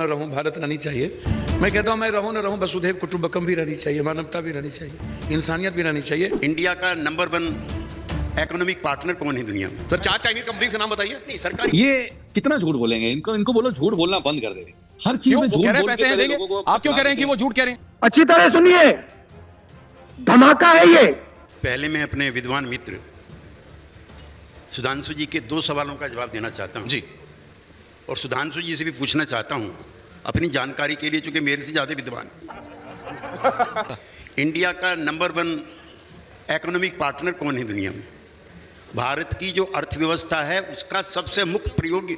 रहूं, भारत रहनी चाहिए। मैं कहता हूं मैं रहूं न रहूं, वसुधैव कुटुंबकम भी रहनी चाहिए, मानवता भी रहनी चाहिए, इंसानियत भी रहनी चाहिए। इंडिया का नंबर 1 इकोनॉमिक पार्टनर कौन है दुनिया में? सर 4 चाइनीज कंपनीज का नाम बताइए। नहीं, सरकार ये कितना झूठ बोलेंगे? इनको बोलो झूठ बोलना बंद कर दे। हर चीज में झूठ बोल पैसे के देंगे। लोगों को आप क्यों कह रहे हैं कि वो झूठ कह रहे हैं? अच्छी तरह सुनिए, धमाका है ये। पहले मैं अपने विद्वान मित्र सुधांशु जी के 2 सवालों का जवाब देना चाहता हूं जी। और सुधांशु जी से भी पूछना चाहता हूं अपनी जानकारी के लिए, चूंकि मेरे से ज्यादा विद्वान हैं। इंडिया का नंबर 1 इकोनॉमिक पार्टनर कौन है दुनिया में? भारत की जो अर्थव्यवस्था है उसका सबसे मुख्य प्रयोग,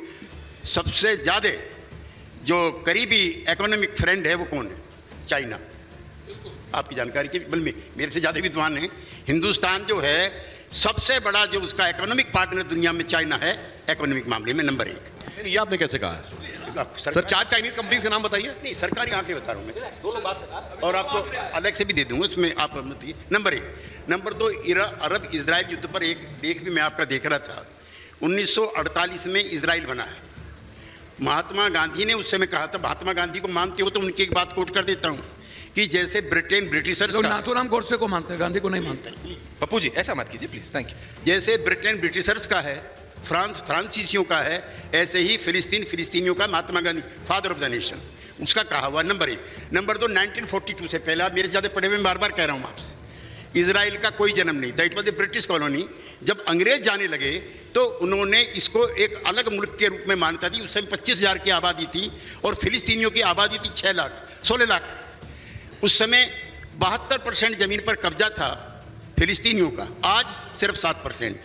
सबसे ज्यादा जो करीबी इकोनॉमिक फ्रेंड है वो कौन है? चाइना। आपकी जानकारी के बल में मेरे से ज़्यादा विद्वान है। हिंदुस्तान जो है सबसे बड़ा जो उसका इकोनॉमिक पार्टनर दुनिया में चाइना है, इकोनॉमिक मामले में नंबर 1। ये आपने कैसे कहा है? सर 4 चाइनीज कंपनीज का नाम बताइए। नहीं, सरकारी आंकड़े बता रहा हूँ मैं, और आपको अलग से भी दे दूंगा, उसमें आप नंबर 1। नंबर 2, अरब इजराइल युद्ध पर एक लेख भी मैं आपका देख रहा था। 1948 में इजराइल बना है। महात्मा गांधी ने उस समय कहा था, महात्मा गांधी को मानते हो तो उनकी एक बात कोट कर देता हूँ कि जैसे ब्रिटेन ब्रिटिशर्स लोग का, नाथूराम गोडसे को मानते हैं, गांधी को नहीं मानते। पप्पू जी ऐसा मत कीजिए प्लीज, थैंक यू। जैसे ब्रिटेन ब्रिटिशर्स का है, फ्रांस फ्रांसीसियों का है, ऐसे ही फिलिस्तीन फिलिस्तीनियों का, Mahatma Gandhi father of the nation, उसका कहा हुआ नंबर 1। नंबर 2, 1942 से पहले, आप मेरे ज़्यादा पढ़े हुए, बार बार कह रहा हूँ आपसे, इजराइल का कोई जन्म नहीं था। It was a British colony. जब अंग्रेज जाने लगे तो उन्होंने इसको एक अलग मुल्क के रूप में मान्यता दी। उस समय 25,000 की आबादी थी और फिलिस्तीनियों की आबादी थी 6 लाख 16 लाख। उस समय 72% जमीन पर कब्जा था फिलिस्तीनियों का, आज सिर्फ 7%।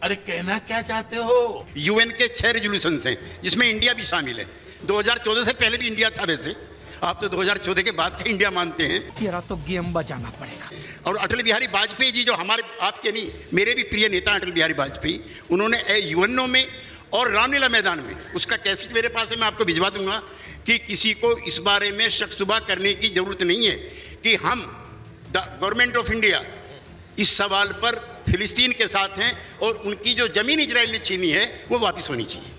अरे कहना क्या चाहते हो? यूएन के 6 रेजोल्यूशन हैं जिसमें इंडिया भी शामिल है। 2014 से पहले भी इंडिया था, वैसे आप तो 2014 के बाद का इंडिया मानते हैं। तेरा तो गेम बजाना पड़ेगा। और अटल बिहारी वाजपेयी जी, जो हमारे आपके नहीं मेरे भी प्रिय नेता अटल बिहारी वाजपेयी, उन्होंने यूएनओ में और रामलीला मैदान में, उसका कैसेट मेरे पास है, मैं आपको भिजवा दूंगा, कि किसी को इस बारे में शक शुबा करने की जरूरत नहीं है कि हम गवर्नमेंट ऑफ इंडिया इस सवाल पर फिलिस्तीन के साथ हैं और उनकी जो जमीन इजराइल ने छीनी है वो वापस होनी चाहिए।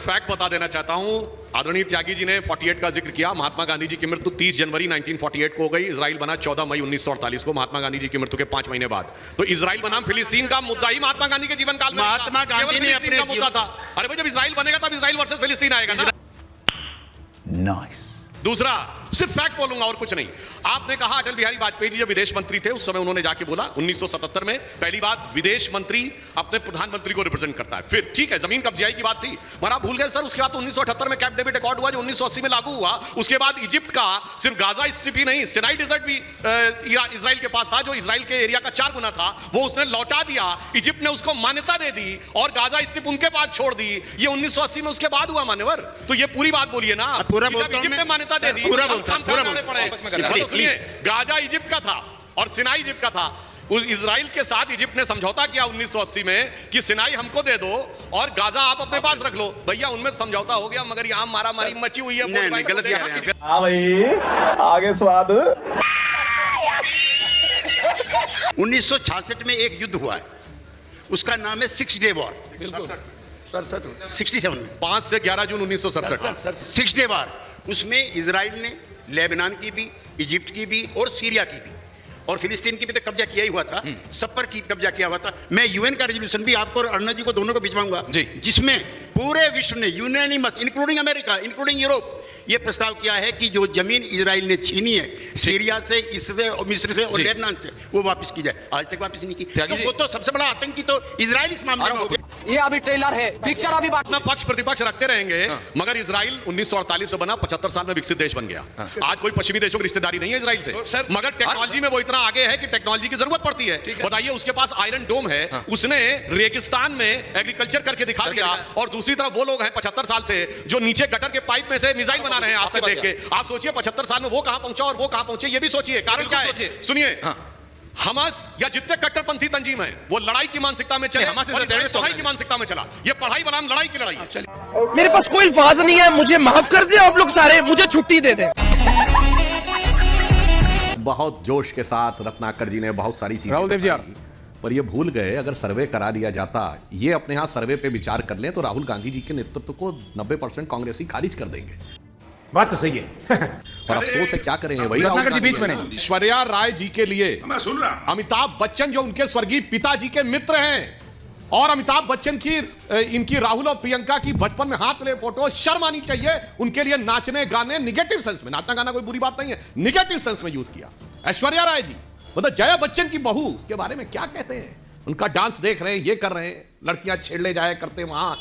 फैक्ट बता देना चाहता हूं, आदरणीय त्यागी जी ने 48 का जिक्र किया। महात्मा गांधी जी की मृत्यु 30 जनवरी 1948 को हो गई। इजराइल बना 14 मई 1948 को, महात्मा गांधी जी की मृत्यु के 5 महीने बाद। तो इजराइल बनाम फिलिस्तीन का मुद्दा ही महात्मा गांधी के जीवन काल में महात्मा गांधी ने अपने का मुद्दा था। अरे भाई, जब इजराइल बनेगा तब इजराइल वर्सेस फिलिस्तीन आएगा ना। नाइस। दूसरा, सिर्फ फैक्ट बोलूंगा और कुछ नहीं। आपने कहा अटल बिहारी वाजपेयी जी जब विदेश मंत्री थे उस समय उन्होंने जाके बोला 1977 में पहली बार विदेश मंत्री अपने प्रधानमंत्री को रिप्रेजेंट करता है। फिर ठीक है, जमीन कब्जाई की बात थी, मगर आप भूल गए सर, उसके बाद तो 1978 में कैंप डेविड अकॉर्ड हुआ जो 1980 में लागू हुआ। उसके बाद इजिप्ट का सिर्फ गाजा स्ट्रिप ही नहीं, सिनाई डेजर्ट भी इजराइल के पास था, जो इजराइल के एरिया का 4 गुना था, वो उसने लौटा दिया। इजिप्ट ने उसको मान्यता दे दी और गाजा स्ट्रिप उनके पास छोड़ दी। ये 1980 में उसके बाद हुआ मान्यवर। तो ये पूरी बात बोलिए ना, पूरा इजिप्ट ने मान्यता दे दी, गाजा इजिप्ट का था और सिनाई इजिप्ट का था। उस इजराइल के साथ इजिप्ट ने समझौता किया 1980 में कि सिनाई हमको दे दो और गाजा आप अपने पास रख लो। भैया उनमें समझौता हो गया, मगर यहां मारामारी मची हुई है। नहीं, गलत कह रहे हैं। हाँ भाई, आगे स्वाद। 1966 में एक युद्ध हुआ है, उसका नाम है 6 डे वॉर। बिल्कुल सर, 67 में 5 से 11 जून 1967। 6 डे वॉर। उसमें इजराइल ने लेबनान की भी, इजिप्ट की भी और सीरिया की भी और फिलिस्तीन की भी तो कब्जा किया ही हुआ था, सब पर कब्जा किया हुआ था। मैं यूएन का रेजोल्यूशन भी आपको और अरुणा जी को दोनों को भिजवाऊंगा, जिसमें पूरे विश्व ने unanimous, including America, including Europe, ये प्रस्ताव किया है कि जो जमीन इजराइल ने छीनी है सीरिया से, इससे और मिस्र से और लेबनान से, वो वापस की जाए। आज तक वापस नहीं की। तो वो तो सबसे बड़ा आतंकी तो इजराइल इस मामले में हो गया। ये अभी ट्रेलर है, पिक्चर अभी बात। अपना पक्ष प्रतिपक्ष रखते रहेंगे, मगर इजराइल 1948 से बना, 75 साल में विकसित देश बन गया। आज कोई पश्चिमी देशों की रिश्तेदारी नहीं है इजराइल से, मगर टेक्नोलॉजी में वो इतना आगे है कि टेक्नोलॉजी की जरूरत पड़ती है। बताइए, उसके पास आयरन डोम है, उसने रेगिस्तान में एग्रीकल्चर करके दिखा दिया, और दूसरी तरफ वो लोग हैं 75 साल से जो नीचे गटर के पाइप में से मिसाइल बना रहे हैं आपने देख के। आप सोचिए 75 साल में वो कहां पहुंचा और वो कहां पहुंचे, ये भी सोचिए। कारण क्या है? सुनिए, हमास या जितने कट्टरपंथी तंजीम है वो लड़ाई की मानसिकता में चले, पढ़ाई की मानसिकता में चला। ये पढ़ाई बनाम लड़ाई की लड़ाई। मेरे पास कोई अल्फाज नहीं है, मुझे माफ कर दे आप लोग सारे, मुझे छुट्टी दे दे। बहुत जोश के साथ रत्नाकर जी ने बहुत सारी चीजें, राहुल देव जी, पर ये भूल गए अगर सर्वे करा दिया जाता, ये अपने यहाँ सर्वे पे विचार कर लें तो राहुल गांधी जी के नेतृत्व को 90% कांग्रेसी खारिज कर देंगे। बात तो सही है। और अफसोस है क्या करेंगे वही रत्नाकर जी बीच में नहीं। ऐश्वर्या राय जी के लिए मैं सुन रहा। अमिताभ बच्चन जो उनके स्वर्गीय पिताजी के मित्र हैं, और अमिताभ बच्चन की इनकी राहुल और प्रियंका की बचपन में हाथ ले फोटो, शर्म आनी चाहिए उनके लिए। नाचने गाने निगेटिव सेंस में, नाचना गाना कोई बुरी बात नहीं है, निगेटिव सेंस में यूज किया। ऐश्वर्या राय जी मतलब जया बच्चन की बहू, उसके बारे में क्या कहते हैं? उनका डांस देख रहे हैं, ये कर रहे हैं, लड़कियां छेड़ ले जाए करते वहां।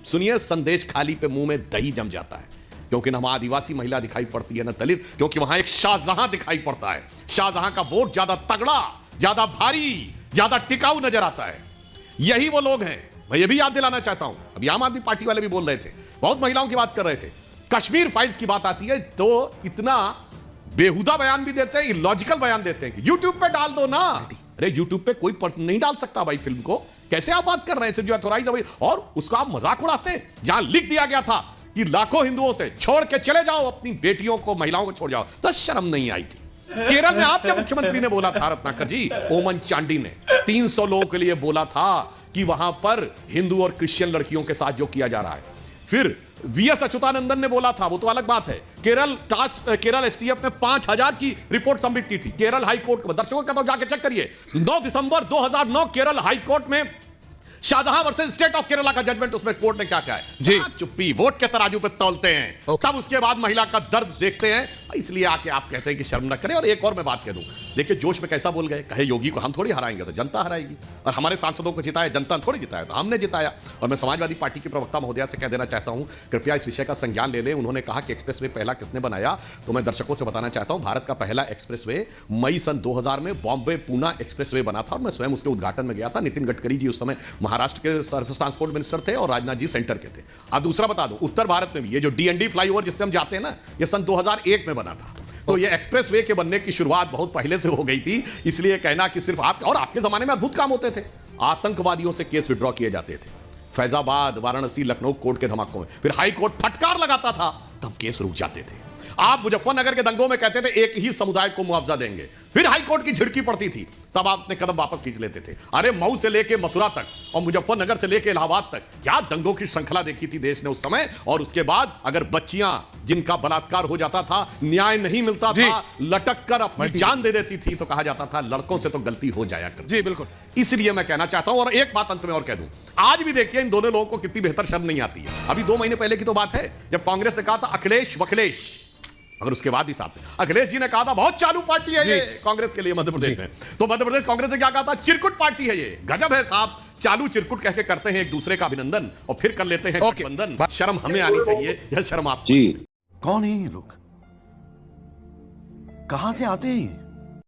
सुनिए, संदेश खाली पे मुंह में दही जम जाता है, क्योंकि ना वहां आदिवासी महिला दिखाई पड़ती है ना दलित, क्योंकि वहां एक शाहजहां दिखाई पड़ता है। शाहजहां का वोट ज्यादा तगड़ा, ज्यादा भारी, ज्यादा टिकाऊ नजर आता है। यही वो लोग हैं। मैं ये भी याद दिलाना चाहता हूं, अभी आम आदमी पार्टी वाले भी बोल रहे थे, बहुत महिलाओं की बात कर रहे थे, कश्मीर फाइल्स की बात आती है तो इतना बेहुदा बयान भी देते हैं, इलॉजिकल बयान देते हैं कि यूट्यूब पे डाल दो ना। अरे यूट्यूब पे कोई पर्सन नहीं डाल सकता भाई फिल्म को, कैसे आप बात कर रहे हैं? सिर्फ जो अथॉराइज है, और उसका आप मजाक उड़ाते हैं। जहां लिख दिया गया था कि लाखों हिंदुओं से छोड़ के चले जाओ, अपनी बेटियों को, महिलाओं को छोड़ जाओ, तो शर्म नहीं आई थी। केरल में आपके मुख्यमंत्री ने बोला था, रत्नाकर जी, ओमन चांडी ने 300 लोगों के लिए बोला था कि वहां पर हिंदू और क्रिश्चियन लड़कियों के साथ जो किया जा रहा है। फिर वीएस अच्युतानंदन ने बोला था, वो तो अलग बात है। केरल एसटीएफ ने 5000 की रिपोर्ट सबमिट की थी केरल हाई कोर्ट को। दर्शकों का तो जाके चेक करिए, 9 दिसंबर 2009 केरल हाई कोर्ट में Shahjahan versus state of Kerala का जजमेंट, उसमें कोर्ट ने क्या कहा है जी, चुप्पी, वोट के तराजू पे तौलते हैं, तब उसके बाद महिला का दर्द देखते हैं, इसलिए आके आप कहते हैं कि शर्म न करें। और एक और मैं बात कह दूं, देखिए जोश में कैसा बोल गए, कहे योगी को हम थोड़ी हराएंगे, तो जनता हराएगी, और हमारे सांसदों को जिताया जनता थोड़ी जिताया, तो हमने जिताया। और मैं समाजवादी पार्टी के प्रवक्ता महोदया से कह देना चाहता हूं, कृपया इस विषय का संज्ञान ले लें। उन्होंने कहा कि एक्सप्रेसवे पहला किसने बनाया, तो मैं दर्शकों से बताना चाहता हूं, भारत का पहला एक्सप्रेसवे मई सन 2000 में बॉम्बे पूना एक्सप्रेसवे बना था, और मैं स्वयं उसके उद्घाटन में गया था। नितिन गडकरी जी उस समय महाराष्ट्र के ट्रांसपोर्ट मिनिस्टर थे और राजनाथ जी सेंटर के थे। अब दूसरा बता दूं, उत्तर भारत में भी ये जो डीएनडी फ्लाईओवर जिससे हम जाते हैं ना, ये सन 2001 में बना था। तो ये एक्सप्रेसवे के बनने की शुरुआत बहुत पहले से हो गई थी। इसलिए कहना कि सिर्फ आप, और आपके जमाने में अद्भुत काम होते थे, आतंकवादियों से केस विड्रॉ किए जाते थे, फैजाबाद, वाराणसी, लखनऊ कोर्ट के धमाकों में, फिर हाई कोर्ट फटकार लगाता था, तब केस रुक जाते थे। आप मुजफ्फरनगर के दंगों में कहते थे एक ही समुदाय को मुआवजा देंगे, फिर हाई कोर्ट की झिड़की पड़ती थी, तब आप अपने कदम वापस खींच लेते थे। अरे मऊ से लेके मथुरा तक और मुजफ्फरनगर से लेके इलाहाबाद तक क्या दंगों की श्रृंखला देखी थी देश ने उस समय। और उसके बाद अगर बच्चियां जिनका बलात्कार हो जाता था, न्याय नहीं मिलता था, लटक कर अपनी जान दे देती थी, तो कहा जाता था लड़कों से तो गलती हो जाया करती। जी बिल्कुल। इसलिए मैं कहना चाहता हूं, और एक बात अंत में और कह दूं, आज भी देखिए इन दोनों लोगों को कितनी बेहतर शर्म नहीं आती है। अभी 2 महीने पहले की तो बात है जब कांग्रेस ने कहा था अखिलेश वखिलेश, मगर उसके बाद ही साहब अखिलेश जी ने कहा था बहुत चालू पार्टी है ये कांग्रेस के लिए मध्य प्रदेश में। तो मध्य प्रदेश कांग्रेस ने क्या कहा था, चिरकुट पार्टी है ये। गजब है साहब, चालू चिरकुट कह के करते हैं एक दूसरे का अभिनंदन और फिर कर लेते हैं गठबंधन। शर्म हमें आनी चाहिए, यह शर्म आप जी। कौन है ये लोग, कहां से आते हैं?